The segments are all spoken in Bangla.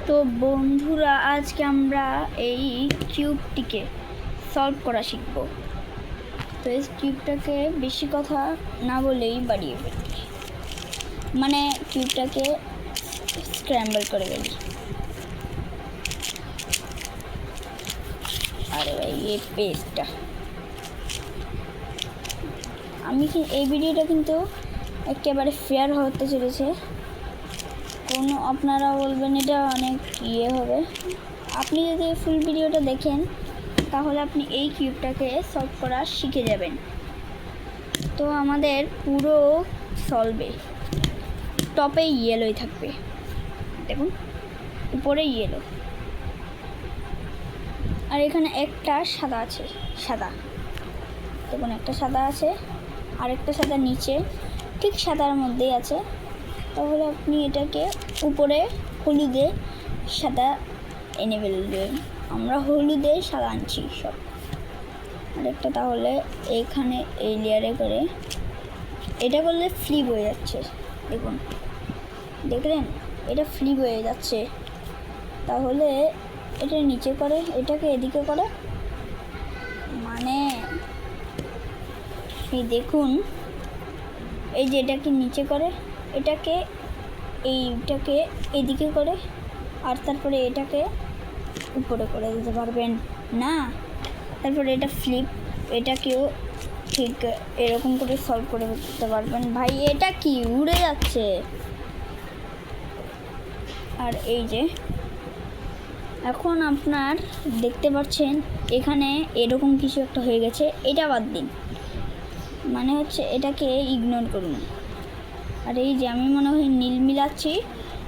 তো বন্ধুরা, আজকে আমরা এই কিউবটিকে সলভ করা শিখব। তো এই কিউবটাকে বেশি কথা না বলেই বাড়িয়ে ফেলি, মানে কিউবটাকে স্ক্র্যাম্বল করে ফেলি। আরে ভাই, এই পেজটা এই ভিডিওটা কিন্তু একেবারে ফেয়ার হতে চলেছে। আপনারা বলবেন এটা অনেক হবে। আপনি যদি ফুল ভিডিওটা দেখেন তাহলে আপনি এই কিউবটাকে সলভ করা শিখে যাবেন। তো আমাদের পুরো সলভে টপে ইয়েলোই থাকবে, দেখুন উপরে ইয়েলো, আর এখানে একটা সাদা আছে। দেখুন একটা সাদা আছে, আর একটা সাদা নিচে, ঠিক সাদার মধ্যেই আছে। তাহলে আপনি এটাকে উপরে হলুদে সাদা এনে ফেলবেন। আমরা হলুদে সাদা আনছি সব। আরেকটা তাহলে এখানে এই লেয়ারে করে এটা করলে ফ্লিপ হয়ে যাচ্ছে। দেখলেন এটা ফ্লিপ হয়ে যাচ্ছে। তাহলে এটা নিচে করে, এটাকে এদিকে করে, মানে এই দেখুন, এই যে এটাকে নিচে করে, এইটাকে এদিকে করে, আর তারপরে এটাকে উপরে করে দিতে পারবেন না। তারপরে এটা ফ্লিপ, এটাকেও ঠিক এরকম করে সলভ করে দিতে পারবেন। ভাই এটা কি উড়ে যাচ্ছে। আর এই যে এখন আপনার দেখতে পাচ্ছেন এখানে এরকম কিছু একটা হয়ে গেছে, এটা বাদ দিন, মানে হচ্ছে এটাকে ইগনোর করুন। আর এই যে আমি মনে হয় নীল মিলাচ্ছি,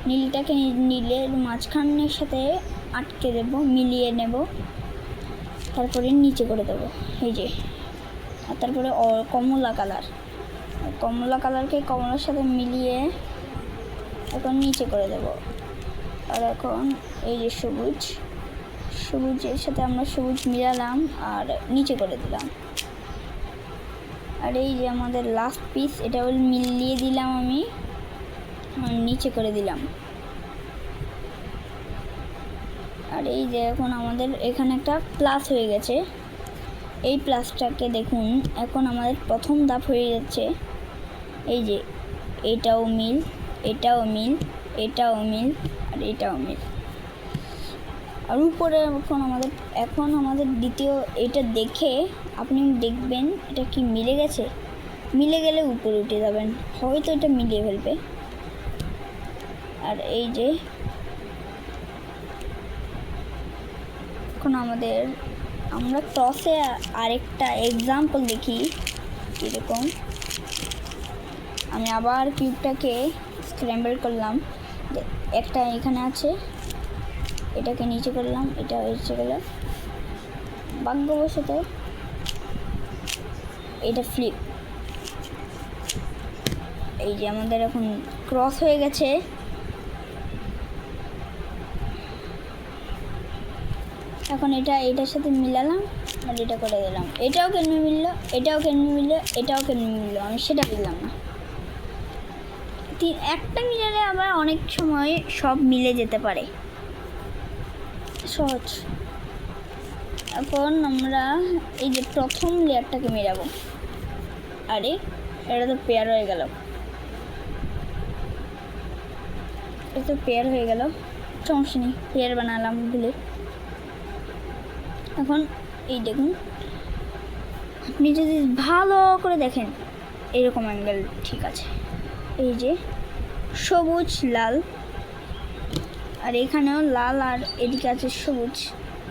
নীলটাকে নীলের মাঝখানের সাথে আটকে দেব, মিলিয়ে নেব, তারপরে নিচে করে দেব এই যে। আর তারপরে কমলা কালারকে কমলার সাথে মিলিয়ে এখন নিচে করে দেব। আর এখন এই যে সবুজের সাথে আমরা সবুজ মিলালাম আর নিচে করে দিলাম। আর এই যে আমাদের লাস্ট পিস, এটা মিলিয়ে দিলাম আমি, নিচে করে দিলাম। আর এই যে এখন আমাদের এখানে একটা প্লাস হয়ে গেছে। এই প্লাসটাকে দেখুন, এখন আমাদের প্রথম ধাপ হয়ে যাচ্ছে। এই যে এটাও মিল, এটাও মিল, এটাও মিল, আর এটাও মিল। আর উপরে এখন আমাদের দ্বিতীয়, এটা দেখে আপনি দেখবেন এটা কি মিলে গেছে। মিলে গেলে উপরে উঠে যাবেন, হয়তো এটা মিলিয়ে ফেলবে। আর এই যে এখন আমরা টসে আরেকটা এক্সাম্পল দেখি এরকম। আমি আবার কিউবটাকে স্ক্র্যাম্বল করলাম, একটা এখানে আছে, এটাকে নিচে করলাম, এটা এসে গেল। ভাগ্যবশত এটা ফ্লিপ। এই যে আমাদের এখন ক্রস হয়ে গেছে। এখন এটার সাথে মিলালাম আর এটা করে দিলাম। এটাও কেন মিললো, এটাও কেন মিললো, এটাও কেন মিললো, আমি সেটা বুঝলাম না। একটা মিলালে আবার অনেক সময় সব মিলে যেতে পারে, সহজ। এখন আমরা এই যে প্রথম লেয়ারটাকে মেলাবো। আরে এটা তো পেয়ার হয়ে গেল, সমস্যা নেই, পেয়ার বানালাম ভুলে। এখন এই দেখুন, আপনি যদি ভালো করে দেখেন এরকম অ্যাঙ্গেল ঠিক আছে। এই যে সবুজ লাল, আর এখানেও লাল, আর এদিকে আছে সবুজ।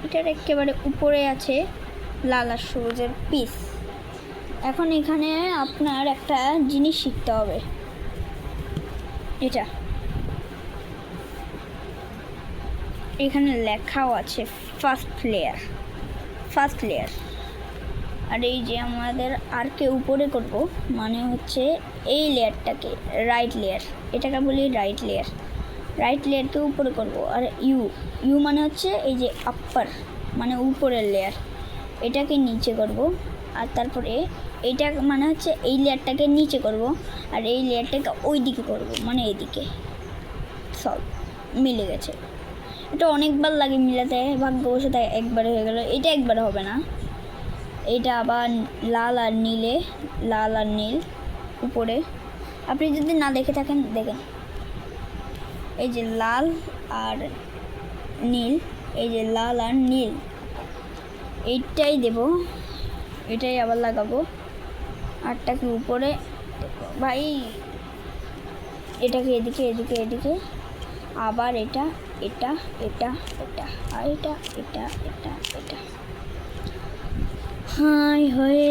এটার একেবারে উপরে আছে লাল আর সবুজের পিস। এখন এখানে আপনার একটা জিনিস শিখতে হবে, এখানে লেখাও আছে ফার্স্ট লেয়ার। আর এই যে আমাদের আরকে উপরে করব, মানে হচ্ছে এই লেয়ারটাকে রাইট লেয়ার, এটাকে বলি রাইট লেয়ারকে উপরে করব। আর ইউ মানে হচ্ছে এই যে আপ্পার, মানে উপরের লেয়ার, এটাকে নিচে করব। আর তারপরে এইটা মানে হচ্ছে এই লেয়ারটাকে নিচে করব, আর এই লেয়ারটাকে ওই দিকে করব, মানে এইদিকে। সব মিলে গেছে। এটা অনেকবার লাগে মিলাতে, ভাগ্যবশত একবারে হয়ে গেল। এটা একবারে হবে না, এটা আবার লাল আর নীল উপরে। আপনি যদি না দেখে থাকেন দেখেন, এই যে লাল আর নীল, এই যে লাল আর নীল, এইটাই দেব, এটাই আবার লাগাবো। আরটাকে উপরে ভাই, এটাকে এদিকে আবার এটা আর এটা। হাই হয়ে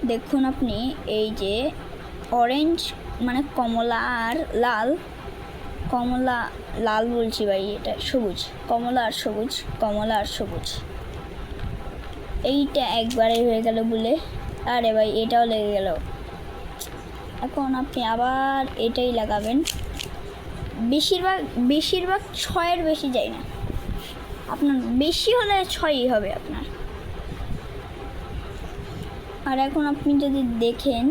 দেখুন আপনি এই যে অরেঞ্জ মানে কমলা আর লাল বলছি ভাই, এটা সবুজ, কমলা আর সবুজ এইটা একবারে হয়ে গেল বলে। আরে ভাই এটাও লেগে গেল। এখন আপনি আবার এটাই লাগাবেন। বেশিরভাগ 6-এর বেশি যায় না, আপনার বেশি হলে 6ই হবে আপনার। আর এখন আপনি যদি দেখেন,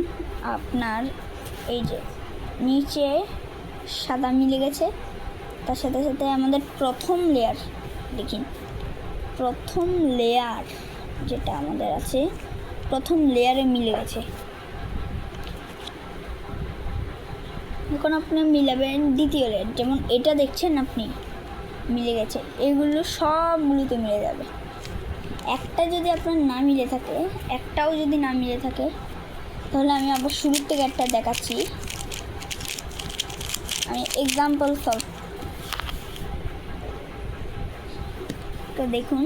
আপনার এই যে নিচে সাদা মিলে গেছে, তার সাথে আমাদের প্রথম লেয়ার যেটা আমাদের আছে, প্রথম লেয়ারে মিলে গেছে। এখন আপনি মিলাবেন দ্বিতীয় লেয়ার, যেমন এটা দেখছেন আপনি মিলে গেছে, এগুলো সবগুলোতে মিলে যাবে। একটা যদি আপনার না মিলে থাকে, একটাও যদি না মিলে থাকে, তাহলে আমি আবার শুরুর থেকে একটা দেখাচ্ছি। আমি এক্সাম্পল সলভ তো দেখুন,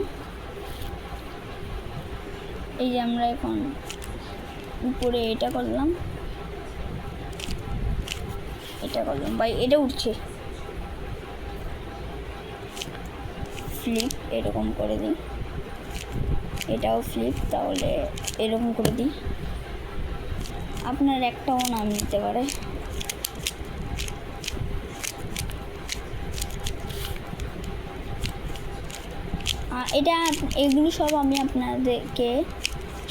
এই যে আমরা এখন উপরে এটা করলাম ভাই, এটা উঠছে, ফ্লিপ এরকম করে দিই, এটাও ফ্লিপ, তাহলে এরকম করে দিই। আপনার একটাও নাম নিতে পারে। এগুলো সব আমি আপনাদেরকে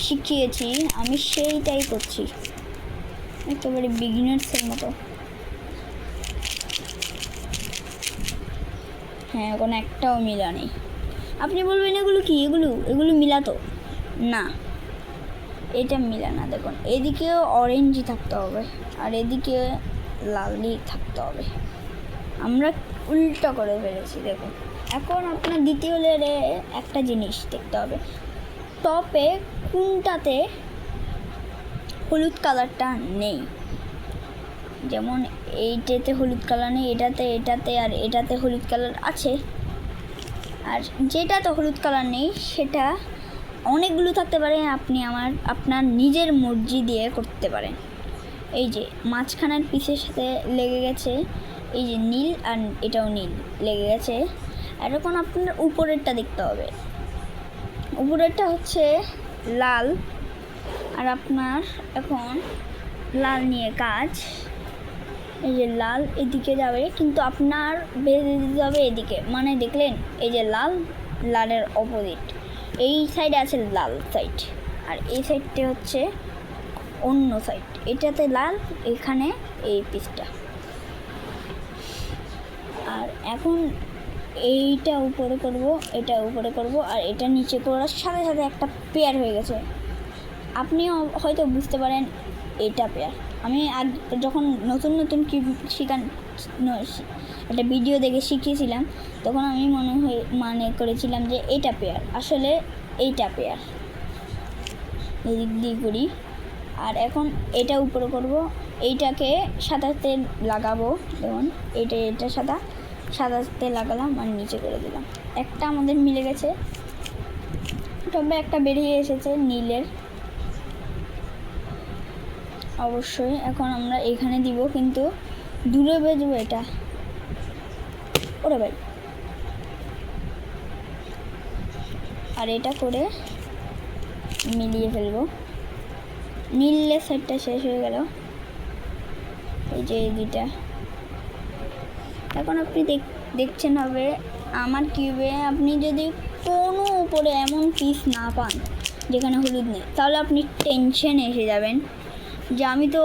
শিখিয়েছি, আমি সেইটাই করছি একেবারে বিগিনার্সের মতো। হ্যাঁ, এখন একটাও মিলা নেই। আপনি বলবেন এগুলো কি, এগুলো মিলাতো না, এটা মিলা না। দেখুন এদিকেও অরেঞ্জই থাকতে হবে আর এদিকে লালই থাকতে হবে, আমরা উল্টো করে ফেলেছি। দেখুন এখন আপনার দ্বিতীয় লেয়ারে একটা জিনিস দেখতে হবে, টপে কোনটাতে হলুদ কালারটা নেই। যেমন এইটাতে হলুদ কালার নেই, এটাতে হলুদ কালার আছে। আর যেটাতে হলুদ কালার নেই সেটা অনেকগুলো থাকতে পারে, আপনি আপনার নিজের মর্জি দিয়ে করতে পারেন। এই যে মাঝখানের পিসের সাথে লেগে গেছে, এই যে নীল আর এটাও নীল লেগে গেছে। আর এখন আপনার উপরেরটা দেখতে হবে, উপরেরটা হচ্ছে লাল, আর আপনার এখন লাল নিয়ে কাজ। এই যে লাল এদিকে যাবে, কিন্তু আপনার বেঁধে দিতে হবে এদিকে, মানে দেখলেন এই যে লালের অপোজিট, এই সাইডে আছে লাল সাইড আর এই সাইডটা হচ্ছে অন্য সাইড, এটাতে লাল, এখানে এই পিসটা। আর এখন এইটা উপরে করব, এটা উপরে করব, আর এটা নিচে করার সাথে একটা পেয়ার হয়ে গেছে। আপনিও হয়তো বুঝতে পারেন এটা পেয়ার। আমি যখন নতুন কি একটা ভিডিও দেখে শিখিয়েছিলাম, তখন আমি মনে করেছিলাম যে এটা পেয়ার, আসলে এইটা পেয়ার। এদিক দিয়ে করি। আর এখন এটা উপরে করব, এইটাকে সাদাতে লাগাবো। যেমন এটা সাদাতে লাগালাম আর নিচে করে দিলাম। একটা আমাদের মিলে গেছে, তবে একটা বেরিয়ে এসেছে নীলের, অবশ্যই। এখন আমরা এখানে দিব, কিন্তু দূরে বেজবো এটা, ওরে ভাই। আর এটা করে মিলিয়ে ফেলবো। নীলের সাইডটা শেষ হয়ে গেল, এই যে এই দুইটা। এখন আপনি দেখছেন হবে আমার কিউবে, আপনি যদি কোনো উপরে এমন পিস না পান যেখানে হলুদ নেই, তাহলে আপনি টেনশনে এসে যাবেন যে আমি তো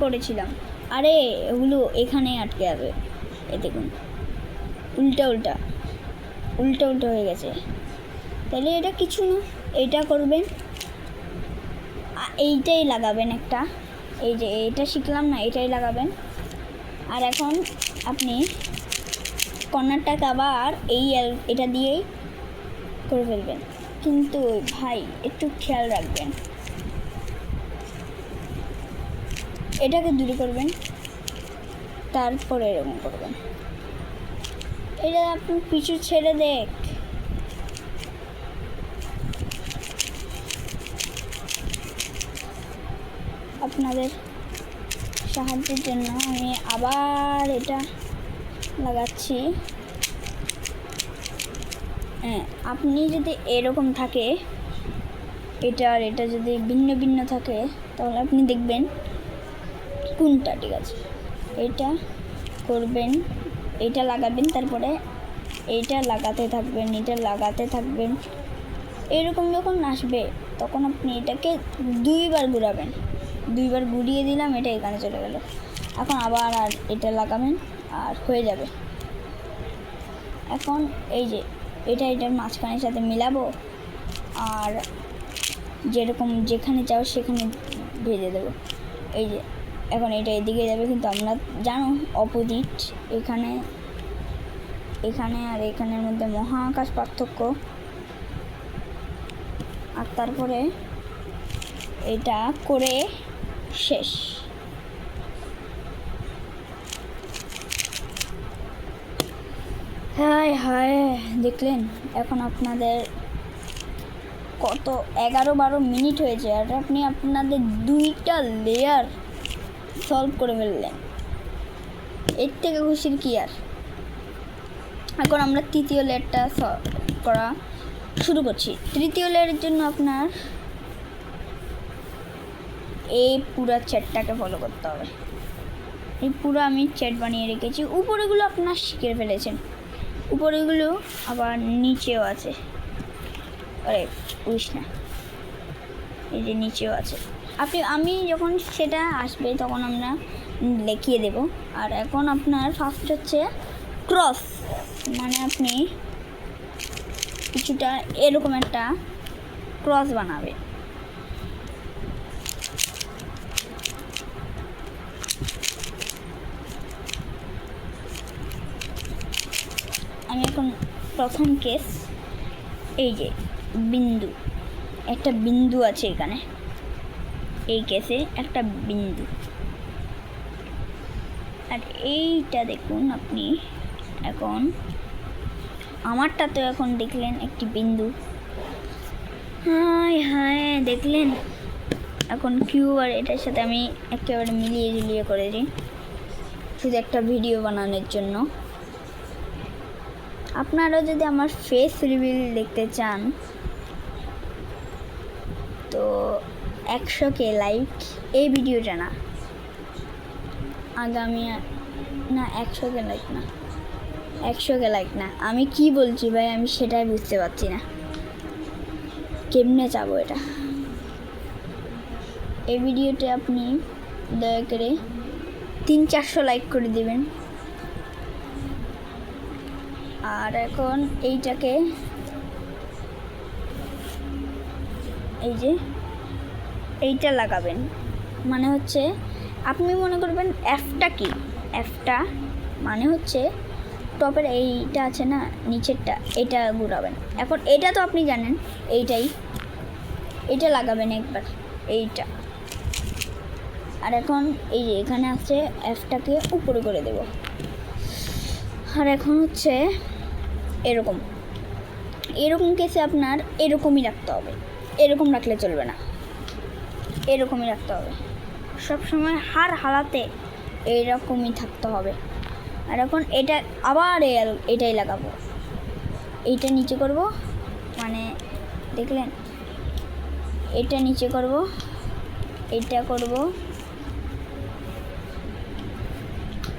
করেছিলাম, আরে ওগুলো এখানে আটকে যাবে। এই দেখুন উল্টা উল্টা উল্টা উল্টা হয়ে গেছে। তাহলে এটা কিছু না, এটা করবেন, এইটাই লাগাবেন একটা, এই যে এটা শিখলাম না, এটাই লাগাবেন। আর এখন আপনি কর্নারটাকে আবার এটা দিয়েই করে ফেলবেন। কিন্তু ভাই একটু খেয়াল রাখবেন, এটাকে দূরে করবেন, তারপরে এরকম করবেন। এটা আপনি পিছু ছেড়ে দেখ। আপনাদের সাহায্যের জন্য আমি আবার এটা লাগাচ্ছি। হ্যাঁ, আপনি যদি এরকম থাকে, এটা আর এটা যদি ভিন্ন ভিন্ন থাকে, তাহলে আপনি দেখবেন কোনটা ঠিক আছে। এটা করবেন, এটা লাগাবেন, তারপরে এইটা লাগাতে থাকবেন, এটা লাগাতে থাকবেন। এরকম যখন আসবে তখন আপনি এটাকে 2বার ঘোরাবেন। 2বার ঘুরিয়ে দিলাম, এটা এখানে চলে গেল। এখন আবার আর এটা লাগাবেন আর হয়ে যাবে। এখন এই যে এটার মাঝখানের সাথে মিলাবো, আর যেরকম যেখানে চাও সেখানে ভেজে দেবো। এই যে এখন এটা এদিকে যাবে, কিন্তু আমরা জানো অপোজিট। এখানে আর এখানের মধ্যে মহাকাশ পার্থক্য। আর তারপরে এটা করে শেষ। হায় হায়, দেখলেন? এখন আপনাদের কত 11-12 মিনিট হয়েছে, আর আপনি আপনাদের 2টা লেয়ার সলভ করে ফেললেন। এর থেকে খুশির কি আর। এখন আমরা 3য় লেয়ারটা করা শুরু করছি। 3য় লেয়ারের জন্য আপনার এই পুরো চ্যাটটাকে ফলো করতে হবে। এই পুরো আমি চ্যাট বানিয়ে রেখেছি। উপরেগুলো আপনার শিখে ফেলেছেন, উপরেগুলো আবার নিচেও আছে। আরে বুঝিস না, এই যে নিচেও আছে। আমি যখন সেটা আসবে তখন আমরা লিখিয়ে দেব। আর এখন আপনার ফার্স্ট হচ্ছে ক্রস, মানে আপনি কিছুটা এরকম একটা ক্রস বানাবে। আমি এখন প্রথম কেস, এই যে বিন্দু, একটা বিন্দু আছে এখানে, এই কেসে একটা বিন্দু। আর এইটা দেখুন আপনি, এখন আমারটা তো এখন দেখলেন একটি বিন্দু। হায় হায়, দেখলেন? এখন কিউব আর এটার সাথে আমি একেবারে মিলিয়ে ঝুলিয়ে করেছি, শুধু একটা ভিডিও বানানোর জন্য। আপনারাও যদি আমার ফেস রিভিল দেখতে চান তো 100K লাইক এই ভিডিওটা না, আগামী না 100K লাইক না, 100K লাইক না, আমি কি বলছি ভাই, আমি সেটাই বুঝতে পারছি না কেমনে চাবো এটা। এই ভিডিওতে আপনি দয়া করে 300-400 লাইক করে দিবেন। আর এখন এইটাকে, এই যে এইটা লাগাবেন, মানে হচ্ছে আপনি মনে করবেন এফটা কি, এফটা মানে হচ্ছে টপের এইটা আছে না, নিচেরটা, এটা ঘুরাবেন। এখন এটা তো আপনি জানেন, এইটা লাগাবেন একবার, এইটা। আর এখন এই যে এখানে আছে, এফটাকে উপরে করে দেব। আর এখন হচ্ছে এরকম কেসে আপনার এরকমই রাখতে হবে, এরকম রাখলে চলবে না, এরকমই রাখতে হবে সবসময়, হার হালাতে এরকমই থাকতে হবে। আর এখন এটা আবার এটাই লাগাবো, এইটা নিচে করব, মানে দেখলেন, এটা নিচে করব, এটা করব।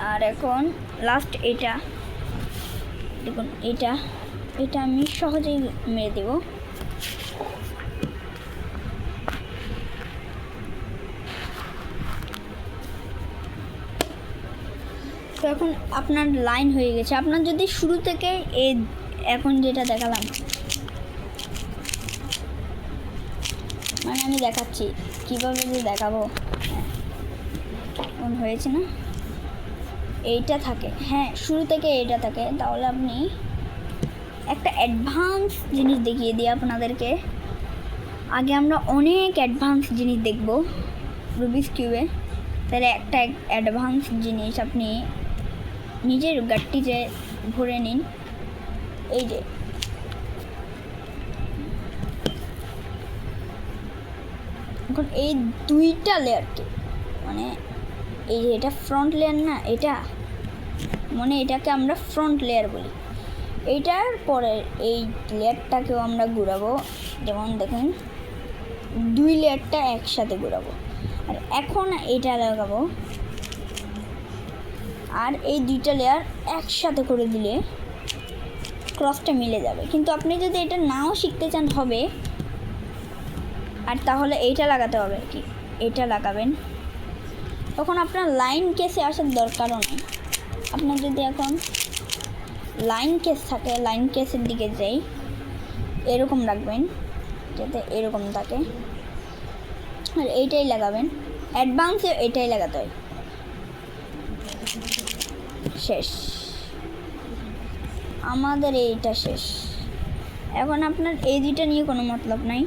আর এখন লাস্ট এটা দেখুন, এটা আমি সহজেই মেরে দেব। তো এখন আপনার লাইন হয়ে গেছে। আপনার যদি শুরু থেকে এই এখন যেটা দেখালাম, মানে আমি দেখাচ্ছি কীভাবে যে দেখাবো, এখন হয়েছে না, এইটা থাকে, হ্যাঁ শুরু থেকে এইটা থাকে, তাহলে আপনি একটা অ্যাডভান্স জিনিস দেখিয়ে দিই আপনাদেরকে। আগে আমরা অনেক অ্যাডভান্স জিনিস দেখব রুবিক্স কিউবে, তাহলে একটা অ্যাডভান্স জিনিস আপনি নিজের গাট্টিতে ভরে নিন। এই যে এখন এই দুইটা লেয়ারকে, মানে এই যে এটা ফ্রন্ট লেয়ার না, এটা মানে এটাকে আমরা ফ্রন্ট লেয়ার বলি। এইটার পরে এই লেয়ারটাকেও আমরা ঘুরাবো, যেমন দেখুন দুই লেয়ারটা একসাথে ঘুরাবো। আর এখন এটা লাগাবো, আর এই দুইটা লেয়ার একসাথে করে দিলে ক্রসটা মিলে যাবে। কিন্তু আপনি যদি এটা নাও শিখতে চান হবে, আর তাহলে এইটা লাগাতে হবে কি, এটা লাগাবেন, তখন আপনার লাইন কেসে আসার দরকারও নেই। আপনার যদি এখন লাইন কেস থাকে, লাইন কেসের দিকে যাই, এরকম রাখবেন যাতে এরকম থাকে, আর এইটাই লাগাবেন। অ্যাডভান্সে এটাই লাগাতে হয়। শেষ, আমাদের এইটা শেষ। এখন আপনার এই দুইটা নিয়ে কোনো মতলব নাই,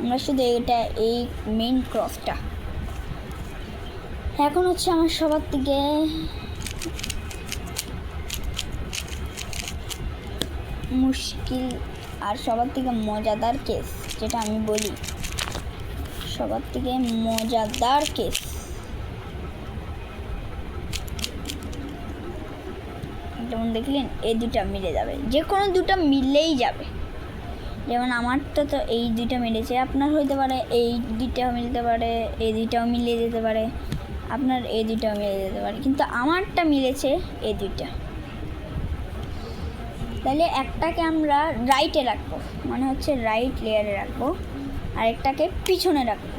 আমরা শুধু এটা এই মেইন ক্রসটা। এখন হচ্ছে আমার সবার থেকে মুশকিল আর সবার থেকে মজাদার কেস, যেটা আমি বলি সবার থেকে মজাদার কেস, যেমন দেখলেন এই দুটা মিলে যাবে, যে কোনো দুটা মিললেই যাবে। যেমন আমারটা তো এই দুইটা মিলেছে, আপনার হইতে পারে এই দুইটাও মিলতে পারে, এই দুইটাও মিলে যেতে পারে, আপনার এই দুইটাও মিলে যেতে পারে, কিন্তু আমারটা মিলেছে এই দুইটা। তাহলে একটাকে আমরা রাইটে রাখবো, মানে হচ্ছে রাইট লেয়ারে রাখবো, আর একটাকে পিছনে রাখবো,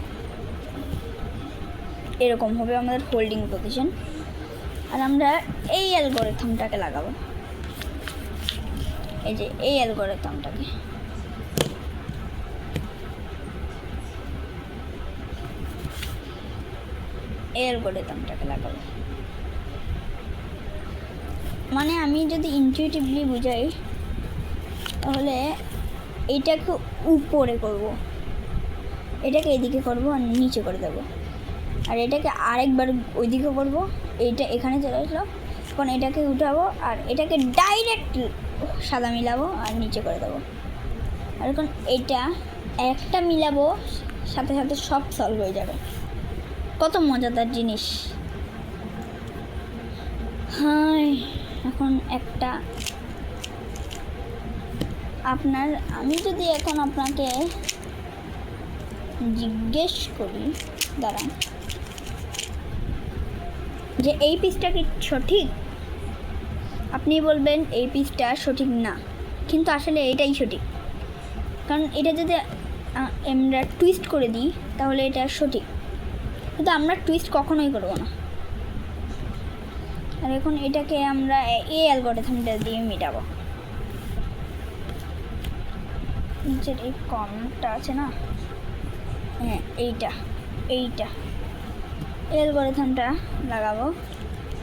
এরকম হবে আমাদের হোল্ডিং পজিশন। আর আমরা এই অ্যালগরিথমটাকে লাগাবো, এই যে এই অ্যালগরিথমটাকে, লাগাবো। মানে আমি যদি ইনটিউটিভলি বুঝাই, তাহলে এটাকে উপরে করব, এটাকে এদিকে করব আর নিচে করে দেবো, আর এটাকে আরেকবার ওইদিকে করব, এইটা এখানে চলে আসলো, এখন এটাকে উঠাবো আর এটাকে ডাইরেক্ট সাদা মিলাবো আর নিচে করে দেবো। আর এখন এটা একটা মিলাবো, সাথে সাথে সব সলভ হয়ে যাবে। কত মজাদার জিনিস। হ্যাঁ, এখন একটা আপনার, আমি যদি এখন আপনাকে জিজ্ঞেস করি, দাঁড়ান, যে এই পিসটা কি সঠিক, আপনি বলবেন এই পিসটা সঠিক না, কিন্তু আসলে এটাই সঠিক, কারণ এটা যদি আমরা টুইস্ট করে দিই তাহলে এটা সঠিক, কিন্তু আমরা টুইস্ট কখনোই করবো না। আর এখন এটাকে আমরা এই অ্যালগরিথমটা দিয়ে মেটাবো। নিচের এই কর্নারটা আছে না, হ্যাঁ এইটা অ্যালগরিথমটা লাগাবো,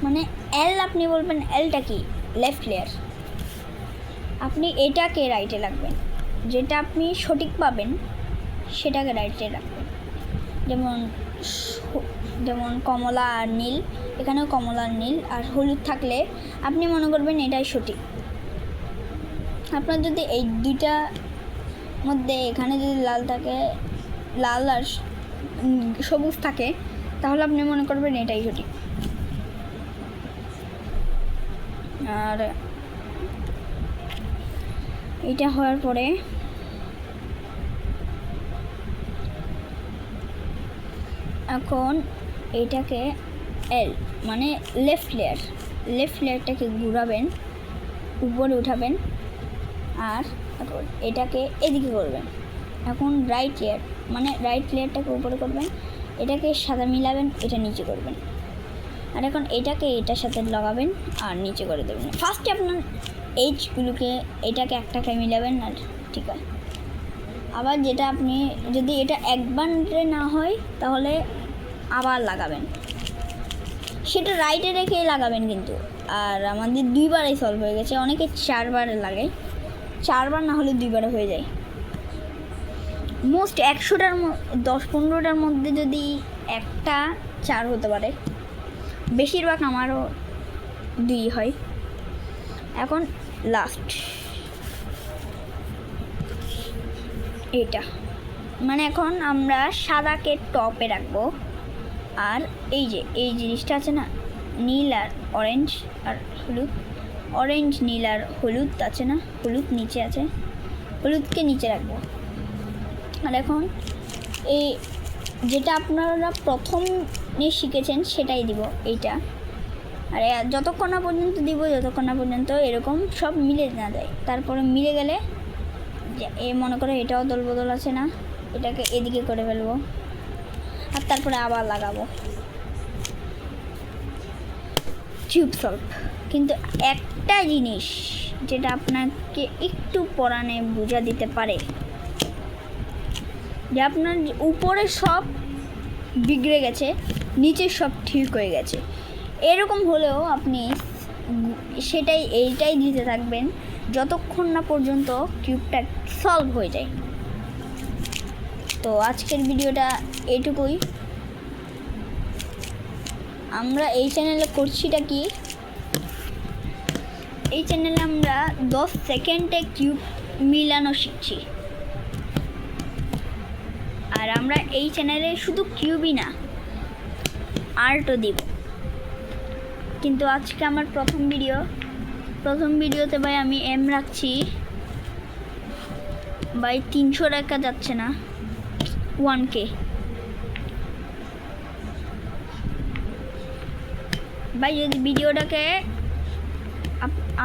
মানে এল, আপনি বলবেন এলটা কি, লেফট লেয়ার, আপনি এটাকে রাইটে রাখবেন, যেটা আপনি সঠিক পাবেন সেটাকে রাইটে রাখবেন। যেমন কমলা আর নীল, এখানেও কমলা আর নীল আর হলুদ থাকলে আপনি মনে করবেন এটাই সঠিক। আপনার যদি এই দুইটা মধ্যে এখানে যদি লাল থাকে, লাল আর সবুজ থাকে, তাহলে আপনি মনে করবেন এটাই সঠিক। আর এটা হওয়ার পরে এখন এটাকে এল, মানে লেফট লেয়ারটাকে ঘুরাবেন, উপরে উঠাবেন, আর এটাকে এদিকে করবেন। এখন রাইট লেয়ার, মানে রাইট লেয়ারটাকে উপরে করবেন, এটাকে সাদা মিলাবেন, এটা নিচে করবেন। আর এখন এটাকে এটার সাথে লাগাবেন আর নিচে করে দেবেন। ফার্স্টে আপনার এইচগুলোকে এটাকে একটাকে মিলাবেন আর ঠিক আছে। আবার যেটা আপনি যদি এটা একবারে না হয় তাহলে আবার লাগাবেন, সেটা রাইটে রেখে লাগাবেন কিন্তু। আর আমাদের 2বারে সলভ হয়ে গেছে, অনেকে 4বার লাগে, 4বার না হলে 2বারে হয়ে যায়। মোস্ট 100টার 10-15টার মধ্যে যদি একটা 4 হতে পারে, বেশিরভাগ আমারও 2 হয়। এখন লাস্ট এটা মানে এখন আমরা সাদাকে টপে রাখবো, আর এই যে এই জিনিসটা আছে না, নীল আর অরেঞ্জ আর হলুদ, অরেঞ্জ নীল আর হলুদ আছে না, হলুদ নিচে আছে, হলুদকে নিচে রাখবো। আর এখন এই যেটা আপনারা প্রথমে শিখেছেন সেটাই দিব এইটা। আর যতক্ষণ না পর্যন্ত দিব, যতক্ষণ না পর্যন্ত এরকম সব মিলে না যায়। তারপরে মিলে গেলে এ মনে করে এটাও দল বদল আছে না, এটাকে এদিকে করে ফেলবো আর তারপরে আবার লাগাবো। Tube solve. কিন্তু একটা জিনিস যেটা আপনাকে একটু পড়ানে বোঝা দিতে পারে, যে আপনার উপরে সব বিগড়ে গেছে, নিচে সব ঠিক হয়ে গেছে, এরকম হলেও আপনি এইটাই দিতে থাকবেন যতক্ষণ না পর্যন্ত টিউবটা সলভ হয়ে যায়। তো আজকের ভিডিওটা এটুকুই। আমরা এই চ্যানেলে করছিটা কি, এই চ্যানেলে আমরা 10 সেকেন্ডে কিউব মিলানো শিখছি। আর আমরা এই চ্যানেলে শুধু কিউবই না, আর্টও দিব। কিন্তু আজকে আমার প্রথম ভিডিওতে ভাই আমি এম রাখছি ভাই 300 টাকা যাচ্ছে না, 1K। ভাই যদি ভিডিওটাকে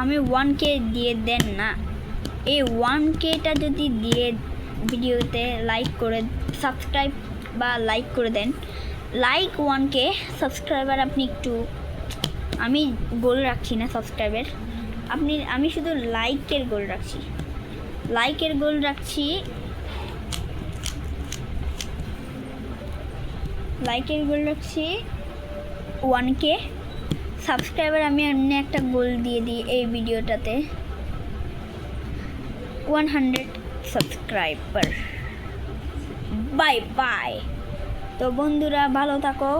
আমি 1K দিয়ে দেন না, এই 1Kটা যদি দিয়ে ভিডিওতে লাইক করে সাবস্ক্রাইব বা লাইক করে দেন, লাইক 1K, সাবস্ক্রাইবার আপনি একটু, আমি গোল রাখছি না সাবস্ক্রাইবের, আমি শুধু লাইকের গোল রাখছি, 1K। সাবস্ক্রাইবার আমি এমনি একটা গোল দিয়ে দিই এই ভিডিওটাতে, 100 সাবস্ক্রাইবার। Bye bye. তো বন্ধুরা ভালো থাকো,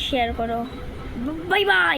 শেয়ার করো, বাই বাই।